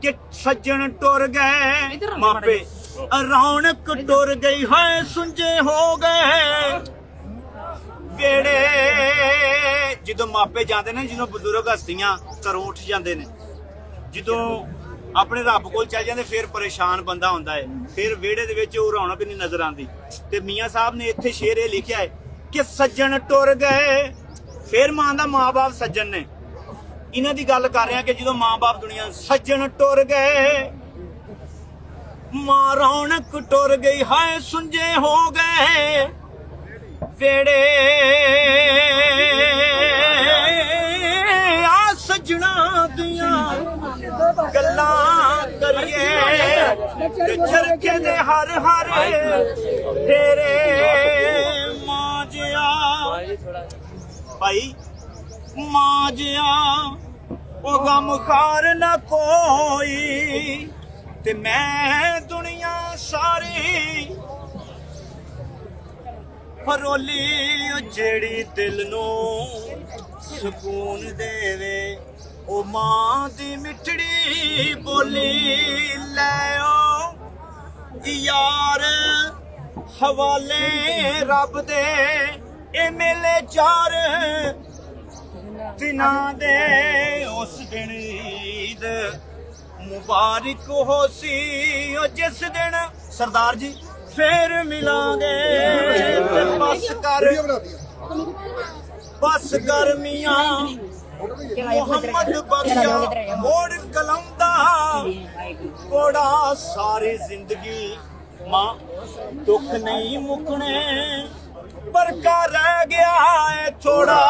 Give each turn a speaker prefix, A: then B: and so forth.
A: कि सज्जन टुर गए मापे रौनक टुर गई है सुंजे हो गए वेड़े ਜਦੋਂ ਮਾਪੇ ਜਾਂਦੇ ਨੇ ਜਦੋਂ ਬਜ਼ੁਰਗ ਹਸਤੀਆਂ ਘਰੋਂ ਉੱਠ ਜਾਂਦੇ ਨੇ ਜਦੋਂ ਆਪਣੇ ਰੱਬ ਕੋਲ ਚੱਲ ਜਾਂਦੇ ਫਿਰ ਪਰੇਸ਼ਾਨ ਬੰਦਾ ਹੁੰਦਾ ਹੈ ਫਿਰ ਵਿਹੜੇ ਦੇ ਵਿੱਚ ਉਹ ਰੌਣਕ ਨਹੀਂ ਨਜ਼ਰ ਆਉਂਦੀ ਤੇ ਮੀਆਂ ਸਾਹਿਬ ਨੇ ਇੱਥੇ ਸ਼ੇਰ ਇਹ ਲਿਖਿਆ ਹੈ ਕਿ ਸੱਜਣ ਟੁਰ ਗਏ ਫਿਰ ਮਾਂ ਦਾ ਮਾਂ-ਬਾਪ ਸੱਜਣ ਨੇ ਇਹਨਾਂ ਦੀ ਗੱਲ ਕਰ ਰਹੇ ਆ ਕਿ ਜਦੋਂ ਮਾਂ-ਬਾਪ ਦੁਨੀਆ ਸੱਜਣ ਟੁਰ ਗਏ ਮਾਂ ਰੌਣਕ ਟੁਰ ਗਈ ਹਾਏ ਸੁੰਝੇ ਹੋ ਗਏ ਵੇੜੇ ਆ ਸੱਜਣਾ ਦੀਆਂ ਗੱਲਾਂ ਕਰੀਏ ਤੇ ਚਰਖੇ ਦੇ ਹਰ ਹਰ ਤੇਰੇ ਮਾਂ ਜਿਆ ਭਾਈ ਮਾਂ ਜਿਆ ਉਹ ਗਮ ਖਾਰ ਨਾ ਕੋਈ ਤੇ ਮੈਂ ਦੁਨੀਆ ਸਾਰੀ ਫਰੋਲੀ ਜਿਹੜੀ ਦਿਲ ਨੂੰ ਸਕੂਨ ਦੇਵੇ ਉਹ ਮਾਂ ਦੀ ਮਿੱਠੜੀ ਬੋਲੀ ਲੈ ਓ ਯਾਰ ਹਵਾਲੇ ਰੱਬ ਦੇ ਇਹ ਮੇਲੇ ਚਾਰ ਦਿਨਾਂ ਦੇ ਉਸ ਦਿਨ ਈਦ ਮੁਬਾਰਕ ਹੋ ਸੀ ਉਹ ਜਿਸ ਦਿਨ ਸਰਦਾਰ ਜੀ ਫੇਰ ਮਿਲਾਂਗੇ ਬਸ ਗਰਮੀਆਂ ਮੁਹੰਮਦ ਬਖਸ਼ਾ ਮੋੜ ਕਲਮ ਦਾ ਕੋੜਾ ਸਾਰੀ ਜ਼ਿੰਦਗੀ ਮਾਂ ਦੁੱਖ ਨਹੀਂ ਮੁਕਣੇ ਪਰ ਕਾ ਰਹਿ ਗਿਆ ਏ ਥੋੜਾ